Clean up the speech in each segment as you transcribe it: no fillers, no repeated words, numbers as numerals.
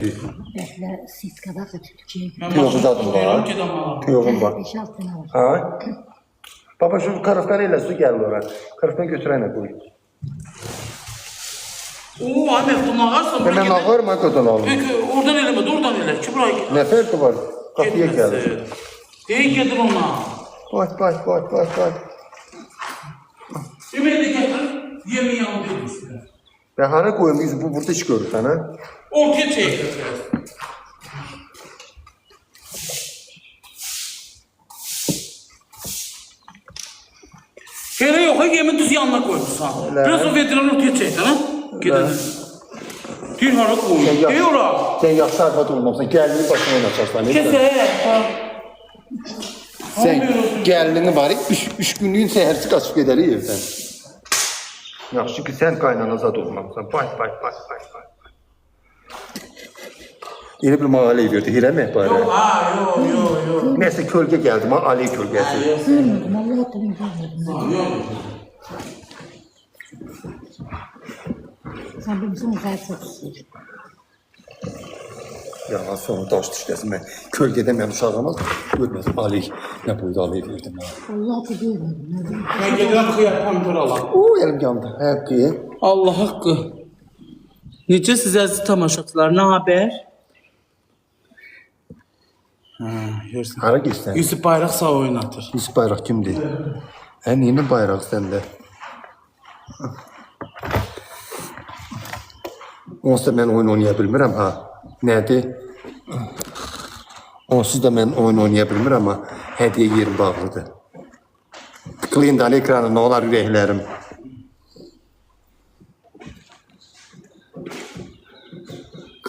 Bəklə siskada tutacaq. Tüyoğun adım var. Tüyoğun var. 5-6 tane var. Ha? Baba şu karıfkan ile su geldi oraya. Karıfkan götürene koy. Oo, Ahmet, bunu ağarsan buraya Ben gidelim. ağır mı kadın oğlum? Peki, oradan eleme, oradan ele. Ki buraya git. Ne farkı var? Kapıya geldi. İyi getir ona. Bak. Yemeği de getir. Yemeği al dedim size. Ben hara koyayım yüzü bu burada çıkıyor sana. Ortaya çek. Hele yok, yemin düz yanına koymuşsan. Öyle. Biraz o veteran ortaya çek, ha? Gidelim. Bir hara koy. İyi ora. Sen yaxşı arvad olmamsan gəlini başına oynatacaqsan. Kese. Sen gəlini var 3 günlüğün səhərsi qaçıb gedərik evdən. Yaxşı ki sen qaynana zad olmamsan. Bay. Elə bir mağalə verdi. Hirə məhbarə. Yok. Neyse kölge geldi. Ali kölgesi. Görmedim, Allah tabii görmedim. Sen bilirsin, uzay çok istiyor. Ya sonra daş düşkəsin mən. Kölgədə mən uşağıma görmədim. Ali nə boyda Ali verdim. Allah tabii görmedim. Ben gidelim kıyak pomidor alalım. Oo, elim yandı. Həqqi. Allah haqqı. Necə siz əziz tamaşaçılar, nə haber? Görsən. Hara geçsən? Yusuf Bayraq sağ oynatır. Yusuf Bayraq kimdir? Yeni bayraq səndə. Onsuz da mən oyun oynaya bilmirəm ha. Nədir? Onsuz da mən oyun oynaya bilmirəm amma hədiyyə yerim bağlıdır. Tıklayın da ekranı, nə olar ürəklərim.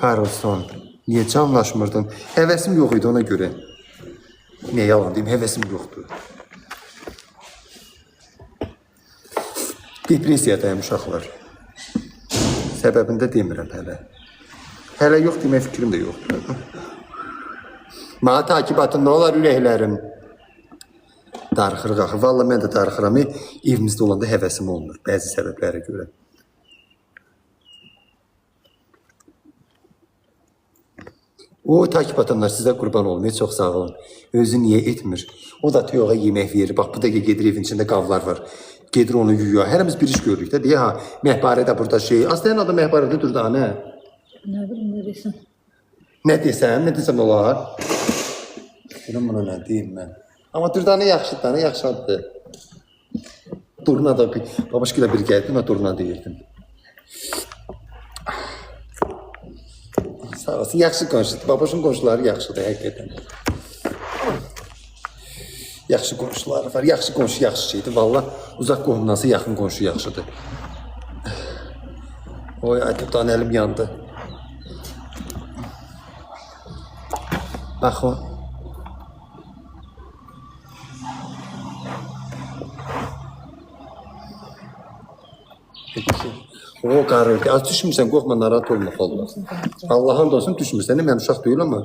Carlson, niyə canlaşmırdın? Həvəsim yox idi ona görə. Niyə yalan deyim, həvəsim yoxdur. Depressiyadayım uşaqlar. Səbəbini də demirəm hələ. Hələ yox demək fikrim də yoxdur. Mənə takip atın, nə olar ürəklərim. Darıxırıq axı. Valla mən də darıxıram. Evimizdə olanda həvəsim olmur bəzi səbəblərə görə. O takip atanlar sizə qurban olmayı çox sağ olun. Özü niyə etmir? O da tüyoğa yemək verir. Bax bu da gedir evin içində qavlar var. Gedir onu yuyuyor. Hərimiz bir iş görürük də. Deyə ha, məhbarə də burada şey. Aslında adı məhbarədə dur da nə? Ne bileyim, ne bilsin. Nə desəm olar? Biləm buna nə deyim mən. Amma Dürdanə yaxşı da, yaxşı addır. Durna da bir, babaşkıyla bir gəldim və Durna deyirdim. Sağ olsun, yaxşı qonşudur. Babaşın qonşuları yaxşıdır, həqiqətən. Yaxşı qonşuları var, yaxşı qonşu yaxşı şeydir. Valla uzaq qohumdansa yaxın qonşu yaxşıdır. Oy, ay Dürdanə əlim yandı. Bax o. O qarır. Az düşmürsən, qorxma, narahat olma Allah. Allah'ın olsun düşmürsən. Mən uşaq deyil amma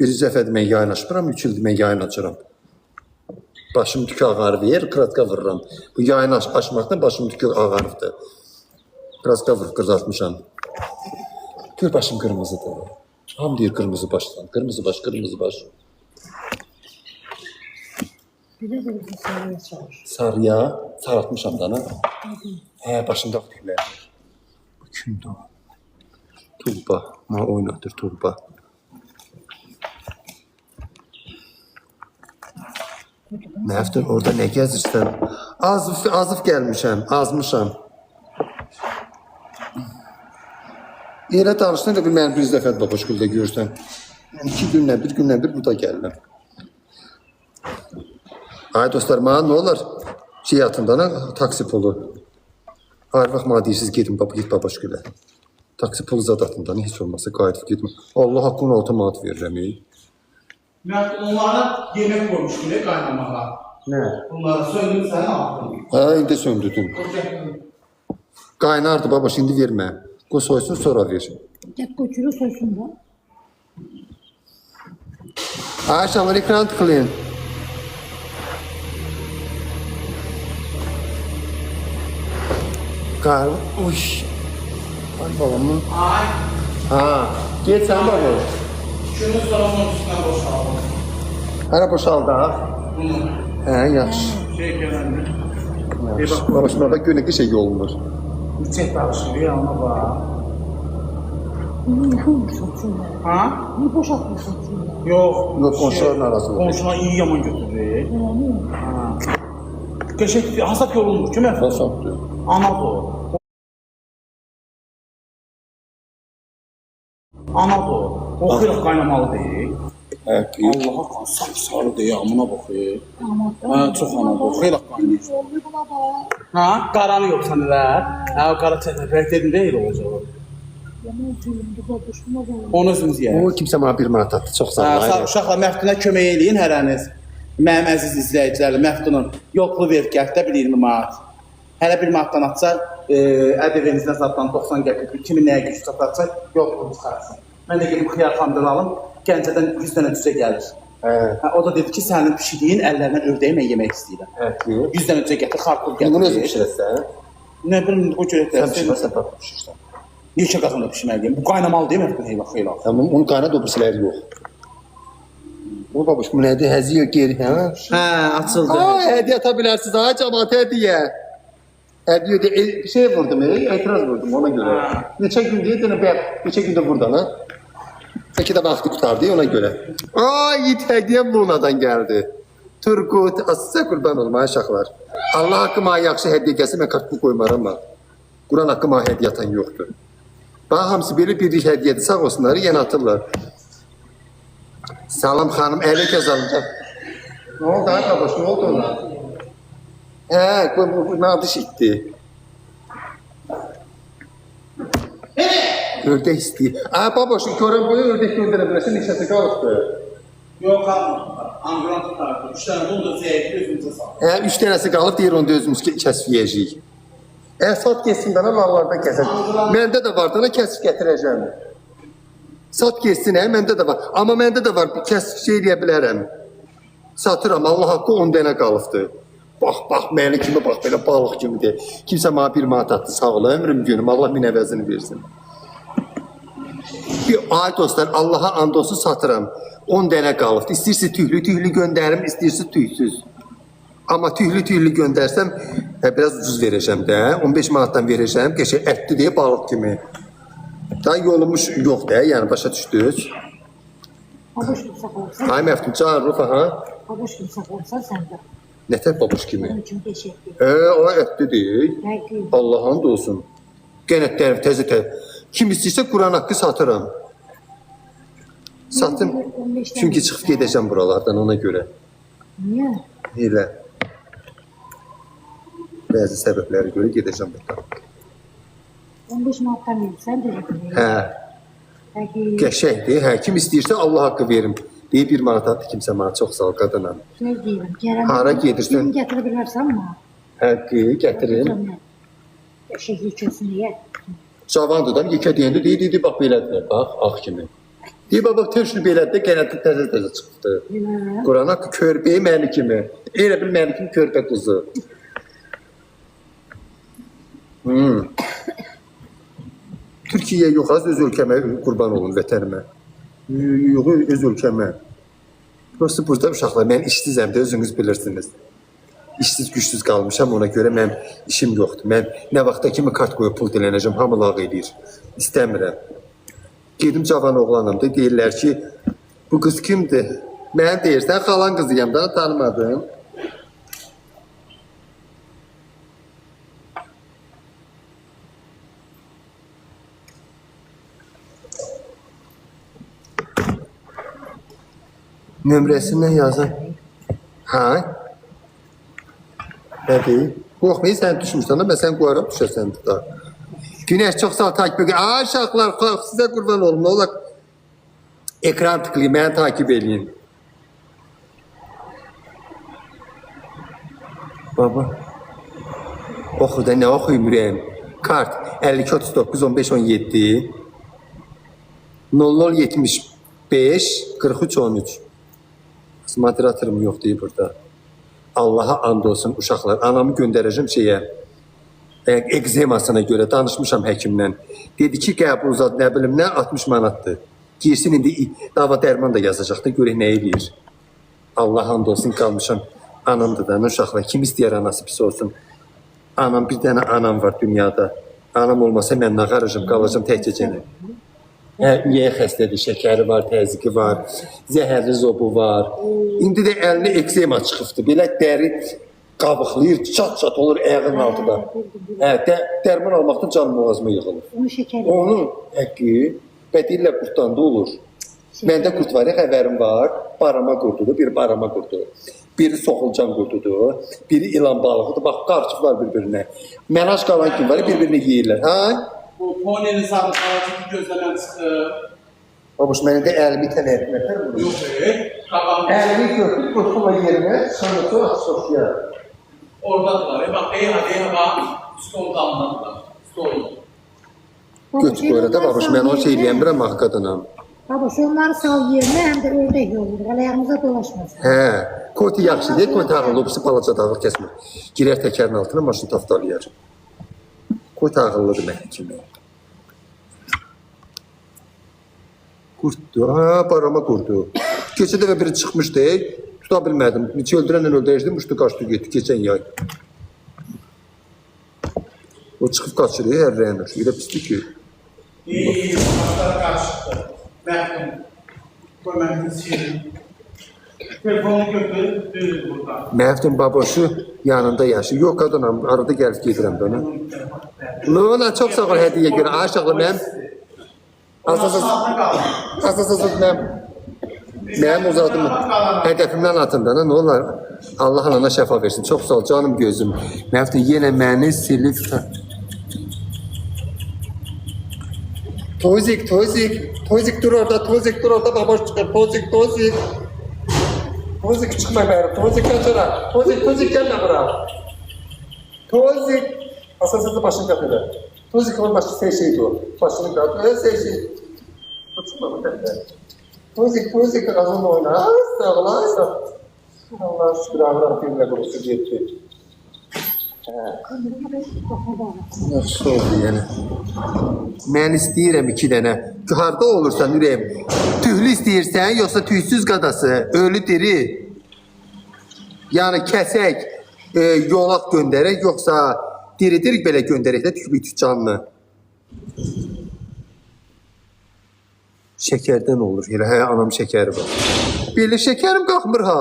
birinci dəfədir mən yayın açmıram, 3 ildir mən yayın açıram. Başım tükü ağarır, kratka vururam. Bu yayın açmaqdan başım tükü ağarıbdır. Kratka vurub qızartmışam. Gör başım qırmızıdır. Ham deyir qırmızı başdan. Qırmızı baş. Bir de bir sarıya çalış. Sarıya sarartmışam da, hə, başımda tüklər. Bu kimdir o? Turba. Mənə oynatır Turba. Nəftir, orada nə gəzirsən? Azıb gəlmişəm, azmışam. Elə danışdın da bir mənim bir dəfə babaşgüldə görsən. 2 gündən, bir gündən bir burada gəldim. Ay dostlar, mənə nə olar? Şey atımdan, taksi pulu. Hər vaxt mənə deyirsiniz, gedin git babaşgülə. Taksi pulu zad atımdan, heç olmasa qayıdıb gitmə. Allah haqqını altı manat verirəm. Ben onlara yemek koymuştum ne kaynamağa. Nə? Onlara söndüm sen aldın. Hə, indi söndürdüm. Qaynardı babaş, indi vermə. Qoy soysun, sonra ver. Tek koçuru soysun da. Ay, şamar ekran tıklayın. Uy. Ay babamın. Ay. Ha, get sen babuş. Şunu salonun üstüne boşaldım. Hara boşaldı ha. Bunu Hə, yaxşı. şey gelendi. Yaxşı. Babuş, burada günlük şey olmur. Çek taşıyor ama bak. Niye boşaltıyorsun? Ha? Niye boşaltıyorsun? Yok. Yok, qonşuların arasında. Qonşuna iyi yaman götürür. Yani Ha. Qəşəng hasat yorulmuş. Kim yaptı? Boşaltdı. Anadolu. Anadolu. O xeyli qaynamalı deyil. Hə, deyil. Allah'a sapsarı deyil, amına baxıyor. ama Ha, çox Anadolu. Xeyli qaynayır. Oldu buna da. Ha, qaranı yox səndələr. Ha, o qara çəkmə dedim deyil olacaq. Yaman tüyündü babuşuma da. Onu özünüz yeyək. O kimsə mənə bir manat atdı. Çox sağ ol. Sağ uşaqlar Məftuna kömək eləyin hərəniz. Mənim əziz izləyicilərim, Məftunun yoklu vergəhdə bir 20 manat. Hələ bir manatdan atsa, ədəvinizdən satdan 90 qəpik, kimi nəyə güc satarsa, yokluğu çıxarsın. Mən də gedib xiyar xandır alım, Gəncədən 100 dənə cüzə gəlir. Hə, O da dedi ki, sənin pişirdiyin əllərindən ördəyi mən yemək istəyirəm. hə, deyil. 100 dənə cüzə gətir, xarpul Bunu özün gətir. pişirəsən. Nə bilim, o Sən görəklər. pişirməsən, bax pişirsən. Neçə qazanda pişirməliyim? Bu qaynamalı deyil mi? Heyva xeyla. Tamam, onun qaynat o birisiləri yox. O babuş, bu nədir? Həziyə geri, hə? Hə, açıldı. Ay, hediye atabilirsiniz. Ay, cemaat hediye. Hediye de bir şey vurdum, etiraz vurdum ona göre. Ha. Neçə gün deyil, neçə gündə buradan, ha? Peki de vakti tutardı ona göre. Ay, it hediye Lunadan geldi. Turgut, size kurban olma aşağılar. Allah hakkıma yaxşı hediye gəlsin, mən kartbu koymaram ha. Quran hakkıma hediye atan yoxdur. Bana hamısı belə bir hediyedir, sağ olsunlar, yenə atırlar. Salam xanım, əli kəzalım. Ne oldu ha babuş, ne oldu ona? He, bu ne adı şekti? Ördek istiyor. Aa babuş, körün boyu ördek gönderebilirsin, neçəsi qalıbdı? Yox, ambulans tutardı. 3 dənə bunu da zəif özümüzə sal. He, 3 dənəsi qalıb, deyir onu da özümüz kəsfiyəcəyik. Sat geçsin bana, lallardan kəsək. Məndə də var, dana kəsib gətirəcəm. Sat geçsin, məndə də var. Amma məndə də var, kəsib şey eləyə bilərəm. Satıram, Allah haqqı 10 dənə qalıbdı. Bax, məni kimi, bax, belə balıq kimidir. Kimsə mənə bir manat atdı, sağ ol, ömrüm günüm, Allah min əvəzini versin. Ay dostlar, Allaha and olsun satıram. 10 dənə qalıbdı. İstəyirsə tüylü göndərim, istəyirsə tüysüz. Amma tüylü göndərsəm, biraz ucuz verəcəm də. 15 manatdan verəcəm, qəşəng ətli deyə balıq kimi. Daha yolumuş yox da, yəni başa düşdünüz. Babuş gibi saklarsan. Ay Məftun, can Rufa, ha? Babuş gibi saklarsan sen de. Nətər babuş kimi? Onun için teşekkür. O ətli deyil. Belki. Allah'ın da olsun. Gene təzə. Kim istəyirsə Quran haqqı satıram. Satım. Çünki çıxıb gedəcəm buralardan ona görə. Niye? Elə. Bəzi səbəblərə görə gedəcəm buradan. 15 manattan verirsen de. Hə, Belki. qəşəngdir. Hə, kim istəyirsə Allah haqqı verim. Deyib bir manat atdı kimsə mənə çox sağ ol qadınam. Şey diyelim. Kerem. Hara gedirsən? Film getirebilirsen mi? Həqqi gətirim. Şehri içerisinde ye. Cavandır da yekə deyəndə deyir bax belədir. Bax ağ kimi. Deyir bax töşünü belədir, qənəti təzə çıxdı. Quran haqqı körpəyi məni kimi. Elə bil məni kimi körpə qızı. Türkiye yox az öz ölkəmə qurban olun vətənimə. Yox öz ölkəmə. Prosta burada uşaqlar mən işsizəm də özünüz bilirsiniz. İşsiz güçsüz qalmışam ona görə mən işim yoxdur. Mən nə vaxta kimi kart qoyub pul dilənəcəm hamı lağ edir. İstəmirəm. Gedim cavan oğlanım da deyirlər ki bu qız kimdir? Mən deyirsən xalan qızıyam da tanımadım. Nömrəsindən yazın. Ha? Nədir? Qorxmayın, sən düşmüşsən də, mən sən qoyaram düşəsən da. Günəş çox sağ takip edin. Ay uşaqlar, sizə qurban olum, nə olar? Ekran tıklayın, məni takip edin. Baba. Oxu da, nə oxuyum ürəyim? Kart 52 39 15 17 00 75 43 13. Moderatörüm yox deyib burada. Allaha and olsun uşaqlar. Anamı göndərəcəm şeyə. ekzemasına görə danışmışam həkimlə. Dedi ki, qəbul zad nə bilim nə 60 manatdır. Girsin indi dava dərman da yazacaqdı, görək nə eləyir. Allah hamd olsun qalmışam. Anamdır da, uşaqlar. Kim istəyər anası pis olsun? Anam, bir dənə anam var dünyada. Anam olmasa mən nağaracam, qalacam təkcəcəni. Üyə xəstədir, şəkəri var, təzyiqi var, zəhərli zobu var. İndi də əlinə ekzema çıxıbdı. Belə dəri qabıqlayır, çat-çat olur ayağının altında. Dərman almaqdan canım boğazıma yığılır. Onun şəkəri. Onun həqqi bədillə qurtdan da olur. Məndə qurt var, xəbərim var. Barama qurdudur, biri barama qurdu. Biri soxulcan qurdudur, biri ilan balığıdır. Bax, qarçıqlar bir-birinə. Mənaj qalan kim var, bir-birini yeyirlər. Ha? Bu poninin sarıqları gözləmən çıxdı. Babuş, mən indi əlimi itən etməklər bunu. Yox, qabağım. Əlimi götürüb, qurtuma yerinə, sonra sonra soxuya. Oradadılar. Bax, bax. Stol damladılar. Stol. Götür qoyra da, babuş, mən o şey eləyəmirəm, ax qadınam. Babuş, onları sal yerinə, həm də ördək olur. Ayağımıza dolaşmasın. Koti yaxşı deyil, koti ağırlı, obisi balaca dağıl kəsmir. Girər təkərin altına, maşını taftalayar. Koti ağırlıdır mənə kimi. Qurtdur, barama qurdu. Keçə dəfə biri çıxmışdı, tuta bilmədim. Neçə öldürənlə öldürəcdim, uçdu, qaçdı, getdi, keçən yay. O çıxıb qaçırır, hərrəyənir. Elə pisdir ki. Başları qarşıqdır. Məhdum. Qoy mənim şeyim. Telefonu götür, düzdür burada. Məhdum baboşu yanında yaşır. Yox, qadınam, arada gəlib gedirəm bana. Luna, çox sağ ol hədiyə görə. Aşağıla mənim. Asasasız mənim uzadım. Hədəfimdən atımda, nə olar? Allah anana şəfa versin. Çox sağ ol, canım gözüm. Məhdum, yenə məni silib. Tozik, dur orada, baboş çıxır. Tozik. Tozik çıxma mənim, Tozik kaçıra. Tozik gəlmə bura. Tozik. Asasızı başını qatırır. Tozik onun başı şeydi o. Başını qatırır, şey. Çıkma bu tepede. Tozik ağzını oyna. Sağ ol. Allah şükür ağır filmle konusu gitti. Nasıl oldu yani? Mən istəyirəm 2 dənə. Harda olursan ürəyim. Tühlü istəyirsən, yoxsa tüysüz qadası, ölü diri. Yəni kəsək, yolaq göndərək, yoxsa diri-diri belə göndərək də tüklü canlı. Şəkərdən olur. Elə anam şəkəri var. Belə şəkərim qalxmır ha.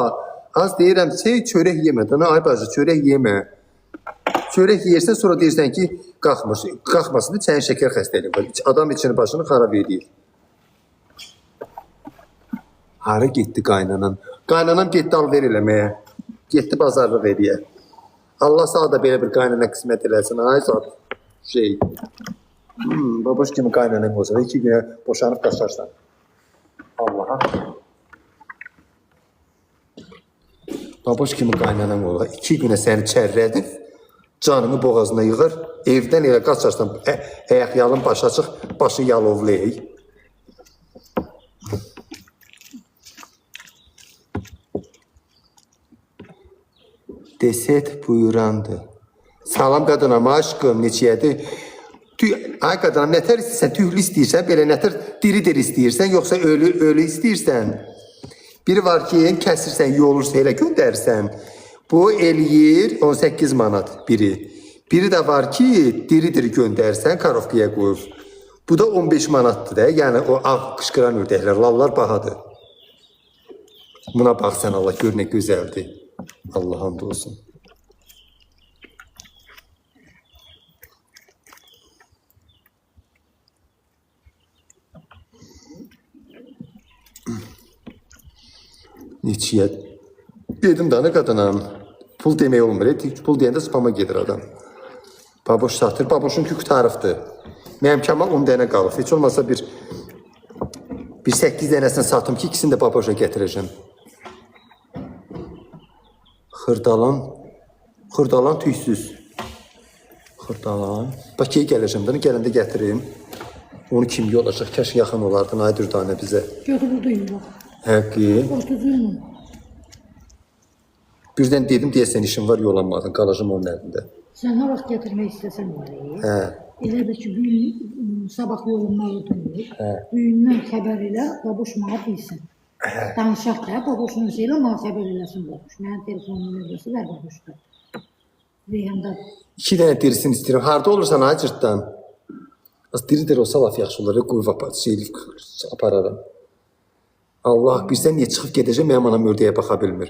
Az deyirəm, çörək yemə. Ay bacı, çörək yemə. Çörək yeyirsən, sonra deyirsən ki, qalxmasın, sənin şəkər xəstəliyin var. Adam içini başını xarab edir. Hara getdi qaynanan? Qaynanan getdi alver eləməyə. Getdi bazarlıq eləyə. Allah sağ da belə bir qaynana qismət eləsin. Ay zat şey. Baboş kimi qaynanan olsa da 2 günə boşanıb qaçarsan. Allaha. Baboş kimi qaynanan ola. 2 günə səni çərrədib, canını boğazına yığır, evdən elə qaçarsan, ayaq yalın, başı açıq, başı yalovlayır. Deset buyurandı. Salam qadınam, aşkım, neçəyədir? Ay qadınam, nətər istəyirsən, tühlü istəyirsən, belə nətər diri-diri istəyirsən, yoxsa ölü istəyirsən? Biri var ki, kəsirsən, yolursa elə göndərirsən. Bu eləyir 18 manat biri. Biri də var ki, diri-diri göndərsən, karovkaya qoyur. Bu da 15 manatdır da, yəni o ağ qışqıran ördəklər, lallar bahadır. Buna bax sən Allah, gör nə gözəldir. Allah hamd olsun. Neçiyə? Dedim da, nə qadınam? Pul demək olmur, pul deyəndə spama gedir adam. Baboş satır, baboşun ki qutarıbdır. Mənim Kəmal 10 dənə qalıb. Heç olmasa bir 8 dənəsini satım ki, ikisini də baboşa gətirəcəm. Xırdalan tüysüz. Xırdalan. Bakıya gələcəm, bunu gələndə gətirim. Onu kim yolacaq? Kəş yaxın olardı, ay dürdanə bizə. Götürüldüyüm bu. Həqqi. Ortuzuyum. Birdən dedim, deyəsən işim var, yolanmadın, qalacam onun əlində. Sən nə vaxt gətirmək istəsən orayı. Hə. Elədir ki, gün sabah yolunmalı deyil. Düyündən xəbər elə, babuş mənə bilsin. Danışaq da, babuşun şeylə mənə xəbər eləsin babuş. Mənim telefonum nömrəsi və babuşdur. Reyhanda 2 dənə dirisin istəyirəm. Harda olursan ay cırtdan? Az diri olsa laf yaxşı olar. Qoyub apararam. Allah bilsən niyə çıxıb gedəcəm, mənim anam ördəyə baxa bilmir.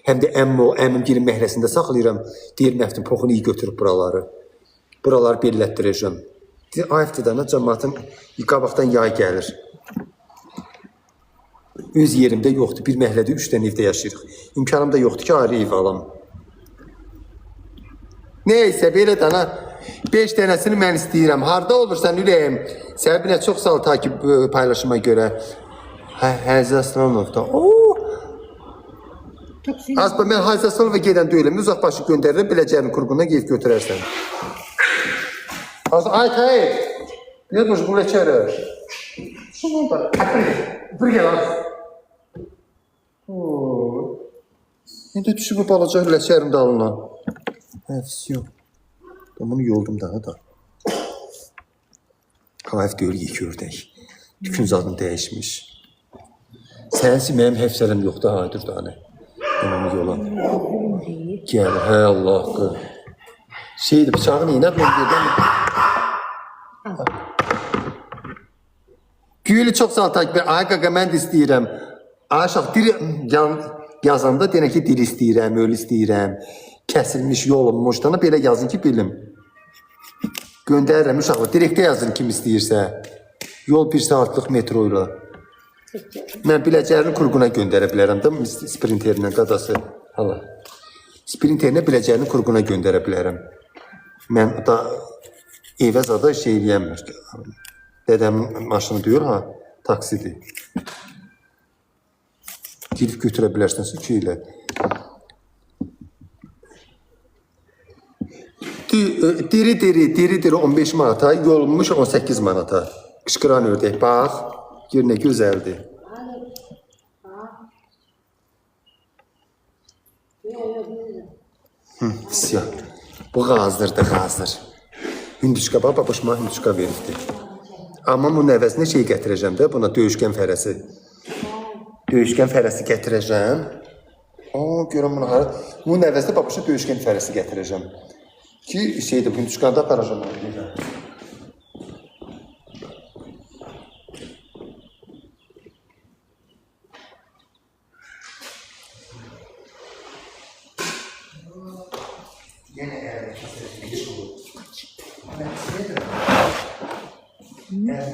Həm də əmim gelin məhrəsində saxlayıram. Deyir məftin poxunu iyi götürüb buraları. Buraları bellətdirəcəm. Ayıftıdana cəmaatın qabaqdan yay gəlir. Öz yerimdə yoxdur. Bir məhəllədə 3 dənə evdə yaşayırıq. İmkanım da yoxdur ki, ayrı ev alam. Neysə, belə dana 5 dənəsini mən istəyirəm. Harda olursan ürəyim. Səbəbinə çox sağ ol takip paylaşıma görə. Həzə Aslanovda. Asba mən Həzə Aslanova gedən deyiləm. Uzaq başı göndərirəm, biləcərin qurğuna geyib götürərsən. Ay Tayyip, ne duş bu leçeri? Şunu da, bir gel az. Ne de düşüb bu balaca leçerin dalına. Yok. Ben bunu yoldum daha da. Hayf deyil, yeki ördək. Tükün zadını dəyişmiş. Sənsi mənim həfsələm yoxdur, haydır da. Ben onu yola. Gəl, hə Allah haqqı. Şeydi, bıçağın iynət mən gedən. Gülü çox sağ takip et. Ay qaqa, mən də istəyirəm. Aşağı diri yazanda deyən ki, dil istəyirəm, öl istəyirəm. Kəsilmiş yolunmuş. Dana belə yazın ki, bilim. Göndərirəm uşaqlar. Direktə yazın kim istəyirsə. Yol 1 saatlıq metro ilə. Mən biləcərini kurğuna göndərə bilərəm də sprinterlə qadası. Hala. Sprinterlə biləcərini kurğuna göndərə bilərəm. Mən da evə zada şey eləyəmir. Dədəmin maşını deyir ha, taksidir. Girib götürə bilərsənsə ki ilə. Diri 15 manata, yolunmuş 18 manata. Qışqıran ördək, bax. Gör nə gözəldir. Siyah. Bu qazdır. Hündüşka, babuşma hündüşka veribdi. Amma bunun əvəzinə şey gətirəcəm də, buna döyüşkən fərəsi. Döyüşkən fərəsi gətirəcəm. Görəm bunu hara. Bunun əvəzinə babuşa döyüşkən fərəsi gətirəcəm. Ki, şeydir, hündüşkanda aparacam onu.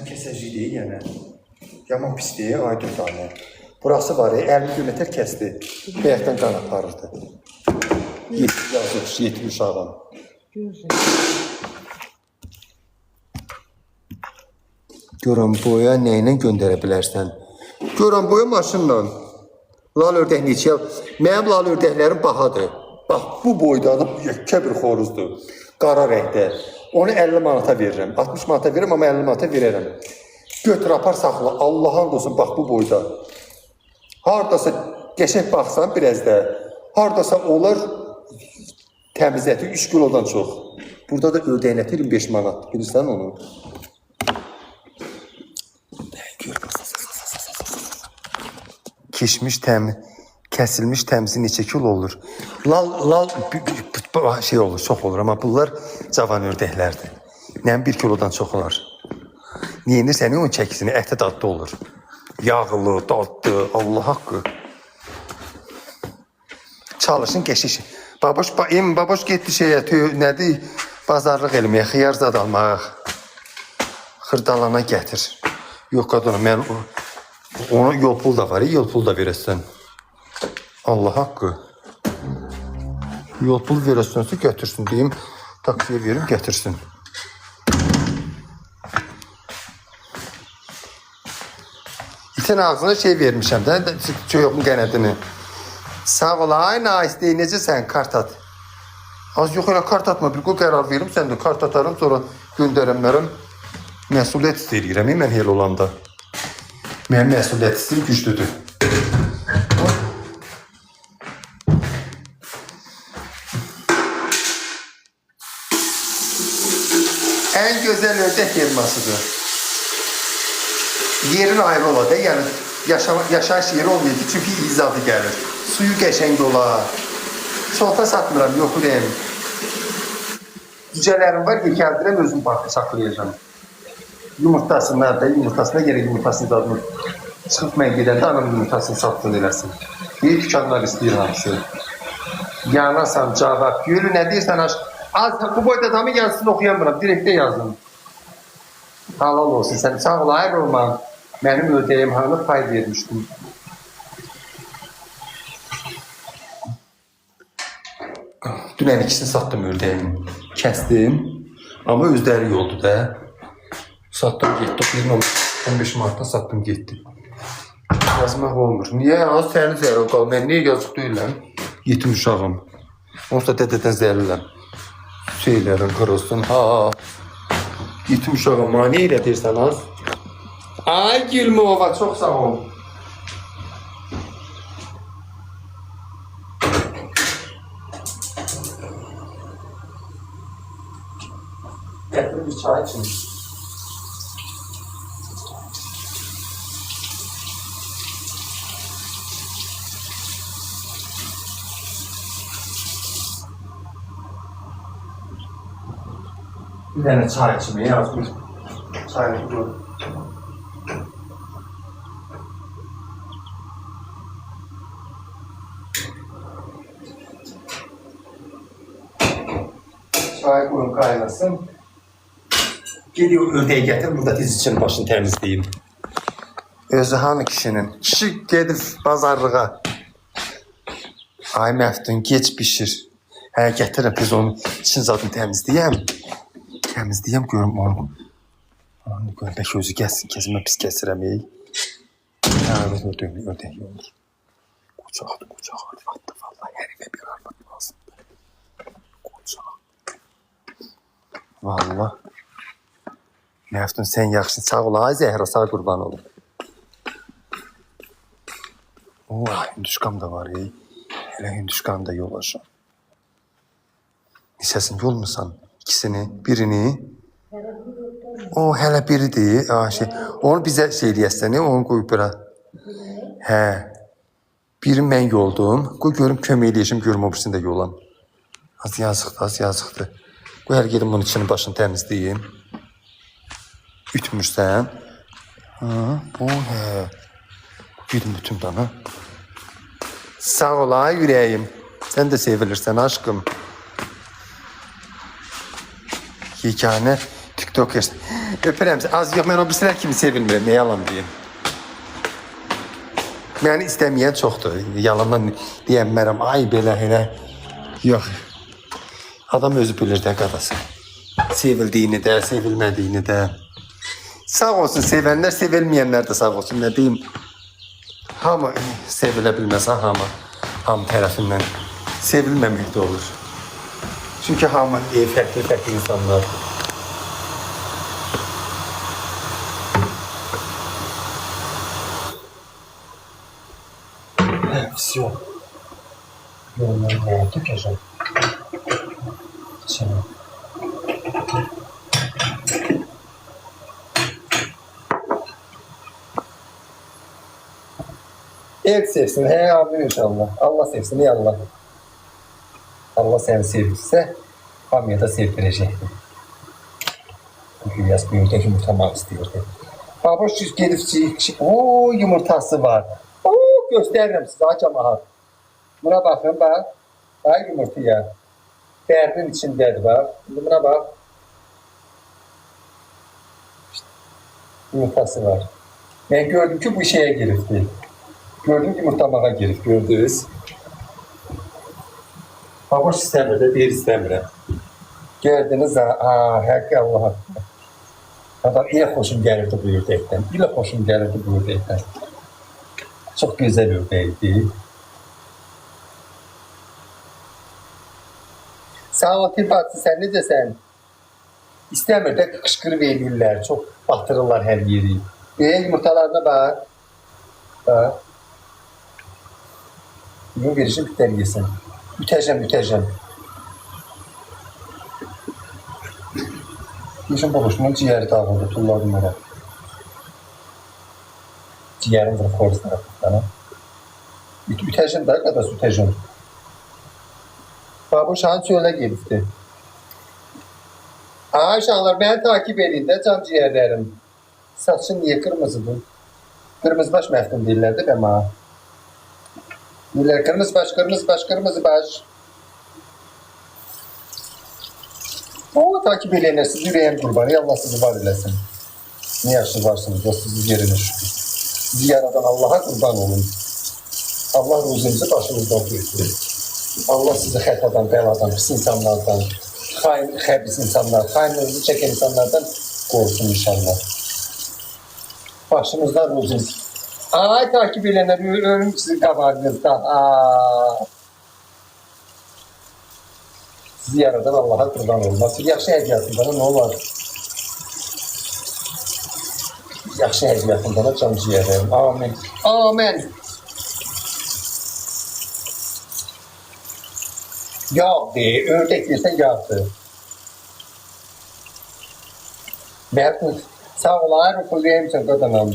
Kesəcək deyil, yəni. Yaman pis deyil, aydır tane. Burası var ya, əlini gülətər kəsdi. Bəyəkdən qan aparırdı. Yetmiş uşağım. Görən boya nə ilə göndərə bilərsən? Görən boya maşınla. Lal ördək neçə? Mənim lal ördəklərim bahadır. Bax, bu boyda da yekə bir xoruzdur. Qara rəngdə. Onu 50 manata verirəm. 60 manata verirəm, amma 50 manata verərəm. Götür, apar, saxla. Allah'ın olsun, bax bu boyda. Haradasa qəşəng baxsan biraz da. Haradasa onlar təmiz əti 3 kilodan çox. Burada da ördəyin əti 25 manat. Bilirsən onu? Keşmiş təmiz, kəsilmiş təmizi neçə kilo olur? Lal şey olur, çox olur. Amma bunlar cavan ördəklərdir. Nəm 1 kilodan çox olar. Neyinir sənin onun çəkisini, ətə dadlı olur. Yağlı, dadlı, Allah haqqı. Çalışın qəşiş. Baboş getdi şeyə, nədir? Bazarlıq eləməyə, xiyar zad almaq. Xırdalana gətir. Yox qadına, mən ona yol pul da var, yol pul da verəsən. Allah haqqı. Yol pul verəsənsə gətirsin deyim. Taksiyə verim, gətirsin. İtin ağzına şey vermişəm də, çöyoxun qənədini. Sağ ol, ay naistəyi, necəsən, kart at. Az yox elə kart atma, bir qoy qərar verim, sən də kart atarım, sonra göndərəmlərəm. Məsuliyyət istəyirəm, mən hel olanda. Mənim məsuliyyət istəyim güclüdür. gözəl ördək fermasıdır. Yerin ayrı ola da, yəni yaşayış yeri olmayacaq çünki izadı gəlir. Suyu qəşəng olar. Çoxda satmıram, yox ürəyim. Cücələrim var, gəldirəm, özüm parkı saxlayacağım. Yumurtasını da, yumurtasına gerek yumurtasını dadını çıxıb mən gedəndə anam yumurtasını satdın eləsin. Bir dükanlar istəyir hamısı. Yanasan, cavab, gölü nə deyirsən aşk? Az bu boyda adamı yazsın oxuyamıram, direktdə yazın. Halal olsun, sən sağ ol, hayır olma. Mənim ödəyim hanı pay vermişdim. Dünən ikisini satdım ördəyimi. Kəsdim. Amma özləri yoldu da. Sattım getdi. Birini 15 Mart'ta sattım getdi. Yazmaq olmur. Niyə? Az sənin zərər qal. Mən niyə yazıq deyiləm? Yetim uşağım. Onsuz da dədədən zərərləm. Şeylərin qırılsın. Ha. Yetim uşağım. Mani elə deyirsən az. Ay Gülmova, çox sağ ol. Gətir bir çay için. Bir tane çay içmeye yazmış. Çayını gör. Çay koyun kaynasın. Geliyor ördeği getir, burada diz için başını temizleyeyim. Özü hanı kişinin? Kişi gedib bazarlığa. Ay Məftun, geç pişir. Hə, gətirəm, biz onun için zaten temizleyeyim. Temizleyeyim, görüm onu. Onu görüm, belki özü gəlsin, kəsimə pis kəsirəm, ey. Evet, ördək olur. Qocaqdır, attı vallahi, hərimə bir arvad lazımdır. Qocaq. Vallahi. Məftun, sən yaxşı, sağ ol, ay Zəhra, sağ qurban olun. Hündüşkam da var, ey. Hele hündüşkam da yol aşağı. Lisəsin yol musan? İkisini, birini. O hele biridir. Onu bizə şey eləyəsən, onu qoyub bura. Hə. Biri mən yoldum. Qoy görüm kömək eləyəcəm, görüm o birisini də yolam. Az yazıqdır. Qoy hər gedim bunun içini başını təmizləyim. Ütmürsən. Hə. Yedim bütün dana. Sağ ol ay yüreğim. Sen de sevilirsen aşkım. Yegane TikToker. Öpürəm. Az yox, mən o birisilər kimi sevilmirəm. Ne yalan deyim. Məni istəməyən çoxdur. Yalandan deyəmmərəm. Ay belə elə. Yox. Adam özü bilir də qadası. Sevildiyini də, sevilmədiyini də. Sağ olsun sevənlər, sevilməyənlər də sağ olsun. Ne deyim? Hamı sevilə bilməz, hamı tərəfindən sevilməmək də olur. Çünki hamı fərqli insanlardır. Все. Я тыкежу. Все. El sevsin, he abi inşallah. Allah sevsin, ey Allah. Allah seni sevirse, hamıya da sevdirecektir. Bugün yaz bu yumurta yumurtamak istiyordu. Baboş gedib, ooo yumurtası var. Ooo gösteririm size, acamahat. Buna bakın bak. Ay yumurtaya. Derdin içindedir bak. Buna bak. İşte, yumurtası var. Ben gördüm ki bu şeye girifti. Gördüm ki yumurtamağa girip gördünüz. Baboş istəmir də, deyir istəmirəm. Gördünüz ha, həqiqi Allah'a. Adam ilə xoşum gəlirdi bu ördəkdən. İlə xoşum gəlirdi bu ördəkdən. Çox gözəl ördəkdir. Sağ ol Tirbatçı, sən necəsən? İstəmir də qışqırıb eləyirlər, çox batırırlar hər yeri. Yumurtalarına bax. Bax. Bunu verişim bitər yesin. Mütəjəm. Geçen babuşumun ciğeri dağıldı, tulladım ona. Ciğerim vurub korusuna bana. Ütəcin də, qadas ütəcin. Babuş hanı çölə gedibdi. Aşağılar beni takip edin de can ciğerlerim. Saçın niye kırmızıdır? Kırmızı baş məftun deyirlər də bana. Deyirlər kırmızı baş, kırmızı baş, kırmızı baş. O takip edənlər siz ürəyəm qurbanı, Allah sizi var eləsin. Ne yaşlı varsınız, o sizi yerine şükür. Sizi yaradan Allah'a kurban olun. Allah ruzunuzu başınızdan büyütür. Allah sizi xətadan, bəladan, pis insanlardan, xəbis insanlar, xainliğinizi çeken insanlardan korusun inşallah. Başınızdan ruzunuz. Ay takip edənlər, ölüm sizin qabağınızda. Sizi yaradan Allah'a kurban olun. Nasıl yaxşı hədiyyatında ne olar? Yaxşı hədiyyatında can ciğərlərim. Amin. Amin. Yağdı, ördek dersen yağdı. Mert'in sağ olayım, okuyayım sen kadınım.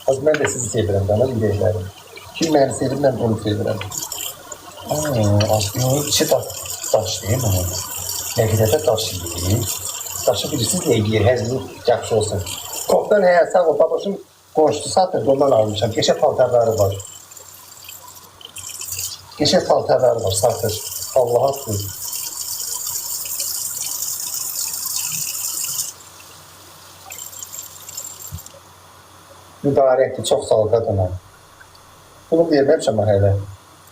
Az ben de sizi sevirəm, bana bilirlərim. Kim beni sevir, ben onu sevirəm. Aslında içi daş değil mi? Nəqidətə daş yiyir. Daşı bilirsiniz ne yiyir, həzli yaxşı olsun. Koktan sağ ol, babasının qonşusu satır, ondan almışam. Geçə paltarları var. Geçen paltarlar var, satır. Allah'a kul. Mübarəkdir, çox sağ ol qadına. Bunu verməmişəm hələ.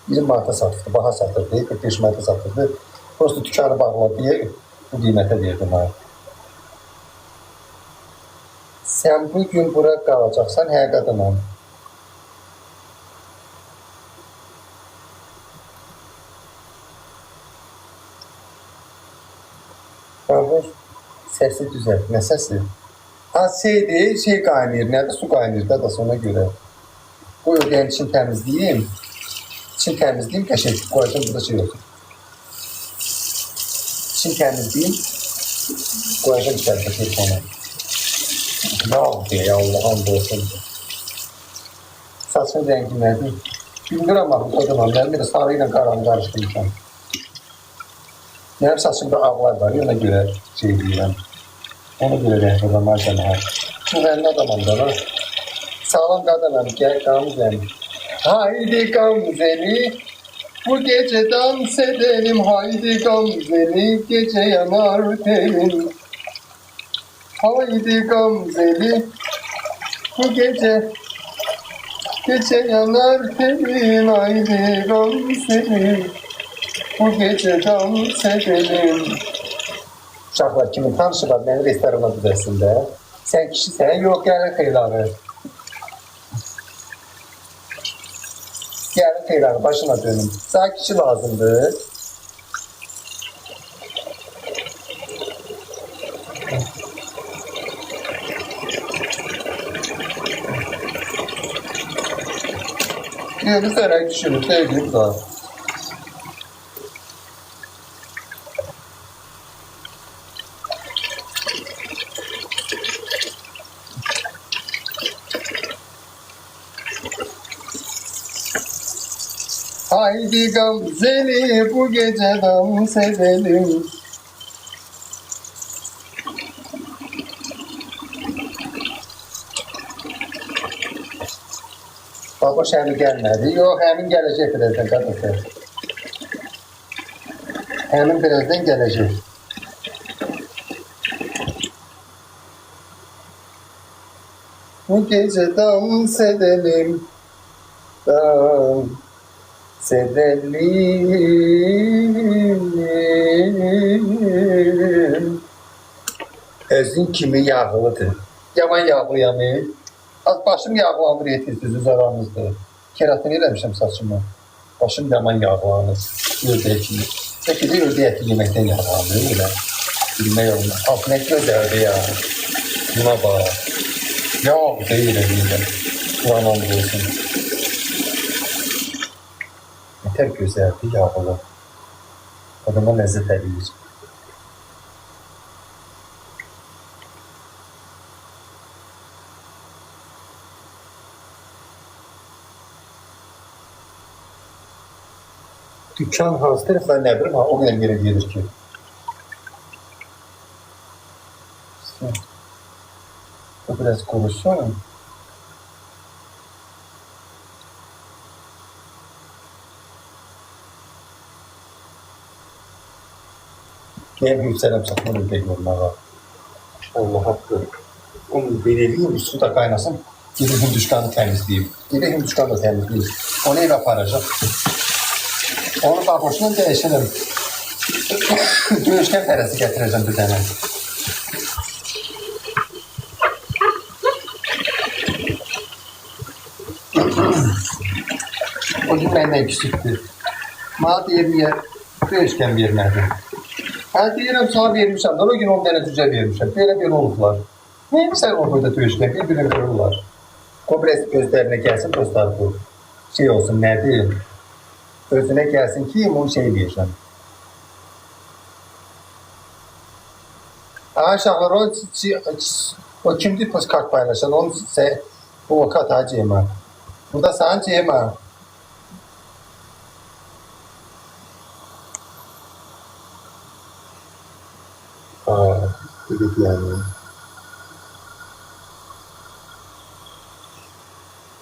20 manata satırdı, baha satırdı, 45 manata satırdı. Prosto dükkanı bağladı deyə bu qiymətə verdim ha. Sən bu gün bura qalacaqsan, hə qadına. Babuş, sesi düzelt. Ne sesi? Ha şey kaynıyor. Nerede su kaynıyor da ona göre. Bu ödeyen için temizleyeyim. İçin temizleyeyim. Kaşık koyacağım. Burada şey yok. İçin temizleyeyim. Koyacağım içerisine telefonu. Ne oldu ya Allah'ım olsun. Saçın rengi nedir? Bilmiyorum ama o zaman ben bir de sarıyla karanı karıştıracağım. Benim saçımda ağlar var, ona göre şey deyirəm. Ona göre rəhbərəm acaba. Müğənni adamım da var. Sağlam qadınam, gəl Gamzəni. Haydi Gamzəni, bu gece dans edelim. Haydi Gamzəni, gece yanar tenin. Haydi Gamzəni, bu gece yanar tenin. Haydi Gamzəni. Bu gece dans edelim. Uşaqlar kimin tanışı var mənim restorana düzəsində. Sən kişisən, yox gəlin xeylağı. Gəlin xeylağı, başına dönüm. Sağ kişi lazımdır. Yeni sərək düşünür, sevgim var. Haydi Gamzeli, bu gece dans edelim. Baboş həmin gəlmədi. Yox, həmin gələcək birazdan qadın. Həmin birazdan gələcək. Bu gece dans edelim. Dans edelim. Özün kimi yağlıdır. Yaman yağlıyam. Az başım yağlanır yetirsiniz aramızda. Keratin eləmişəm saçımı. Başım yaman yağlanır. Ördək kimi. Peki de ördək yeməkdən yağlanır. Öyle. Bilmək olmaz. Alt ne gözəldir ya. Buna bak. Yağ deyil elimdə. Kuran olsun. Yeter gözəldir, yağlı. Adama ləzzət edir. Dükkan hansı tərəfdən nə bilim, o qədər yerə gedir ki. O biraz kurusun. Ben yükselen saklanı bekliyorum bana. Allah hakkı. Onu belirleyeyim, su da kaynasın. Gidip Hinduşkan'ı temizleyeyim. Gidip Hinduşkan'ı da temizleyeyim. Onu eve aparacak. Onu da boşuna değişelim. Dövüşken terası getireceğim bir tane. O gün benden küçüktü. Bana diye dövüşken vermedi. Ha deyirəm, sana vermişəm, o gün 10 dənə cücə vermişəm. Belə olublar. Neymişsən o burada döyüşkən, bir-birini görürlər. Kobres gözlerine gelsin, dostlar bu. Şey olsun, ne diyeyim? Özüne gelsin ki, onu şey diyeceğim. Aşağılar o kimdi postkart paylaşan, onu size bu vakat hacıyma. Burada sana ceyma. Evet yani.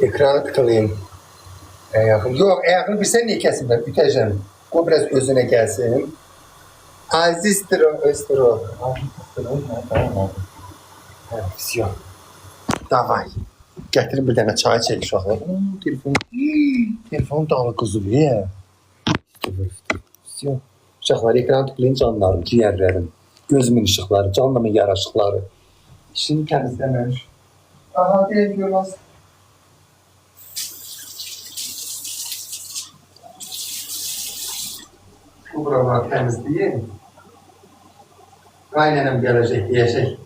Ekranı tıkalayayım. Yok, ayağını bilsen niye kesin ben üteceğim. O biraz özüne gelsin. Azizdir o, öztür o. Tamam. Vizyon. Davay. Getirin bir tane çay çek uşaqlar. Telefon dağlı kızı bir ya. Vizyon. Uşaqlar ekranı tıklayın canlarım, ciğerlerim. Gözümün ışıkları, canlımın yaraşıkları. İşini temizlememiş. Aha değil görmez. Bu buraları temizleyeyim. Kaynanam gelecek diyecek.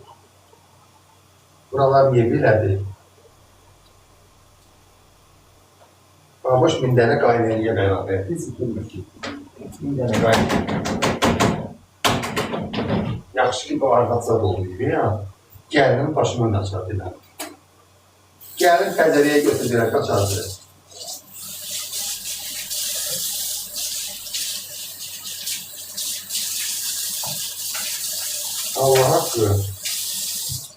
Buralar niye bilədi? Baboş mindənə qaynanıya beraber. Biz bilmir ki. Mindənə qaynanıya. Yaxşı ki bu arqatsad oluyor ya. Gəlinin başımın açar edəm. Gəlin fəcəliyə götürürək, qaçardır. Allah hakkı.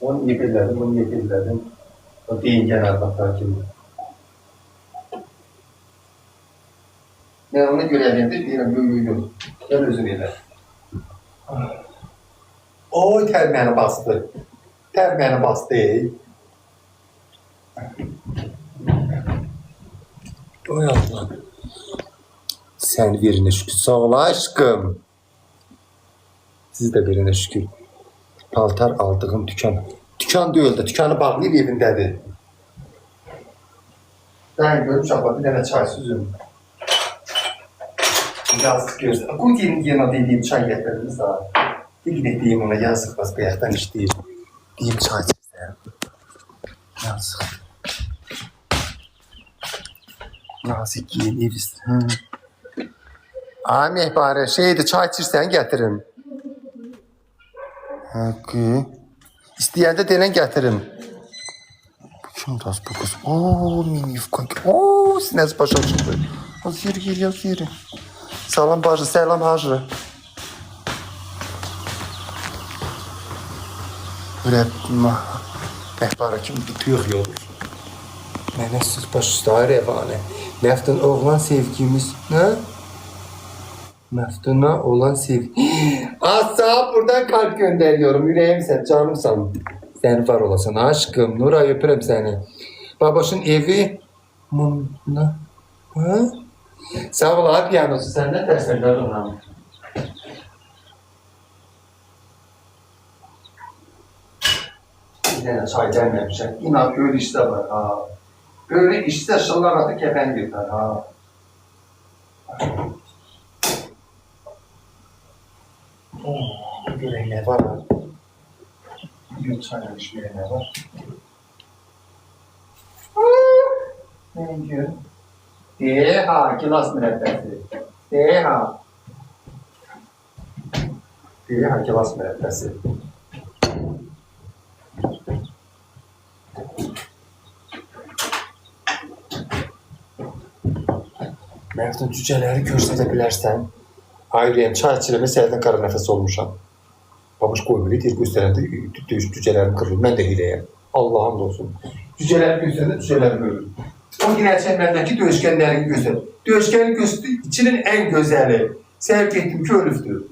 Onu yedirledim, bunu yedirledim. O deyin genel baklar kimi. Ben onu görevlendir, deyirəm, yok. Gel özün elə. Oy, tərməni bastı. Tərməni bastı. Oy Allah. Sen birine şükür. Sağ ol aşkım. Siz de birine şükür. Paltar aldığım dükkan. Dükkan değil de dükkanı bağlayıp evindedir. Ben görmüş abla bir tane çay süzüm. Yazık görsün. Koy gelin yanına dediğim çay getirdiniz daha. Bir gideyim ona yazık bas kıyaktan içtiğim. Diyeyim çay size. Yazık. Nazik giyin eviz. Amih bari şeydi çay içirsen getirin. Hakkı. İsteyende denen getirin. Kim tas bu kız? Ooo minifka. Ooo sinez başa çıktı. Az yeri gel yaz yeri. Salam bacı, selam hacı. Böyle mehbara kim tutuyor yol. Mənəsiz baş üstə rəvanə. Məftun oğlan sevgimiz. Ne? Məftuna olan sevgi. Asla buradan kalp gönderiyorum. Yüreğimsen, canımsan. Sen var olasın aşkım. Nuray öpürüm seni. Babaşın evi. Mumna. Ha? Sağ ol abi piyanosu. Sen ne dersen ona. Bir tane çay gelmemişim. İnan böyle işte var ha. Böyle işte şıllar adı kefen yutar ha. Bir ne var ha. Bir çayla şöyle ne var. Ne diyor? Deha, kilas mürebbesi. Deha. Deha, kilas mürebbesi. Məftun cücələri göstərə bilərsən. Ayrıyam, çay içirəmə səhərdən qara nəfəs olmuşam. Babuş qoymur, deyir göstərəndə cücələrim qırılır. Mən də hiləyəm. Allah'ım olsun. Cücələri göstərəndə cücələri görür. O gerçəklərdəki döyüşkənlərini göstərir. Döyüşkənin içinin ən gözəli. Sevk etdim ki, ölüftür.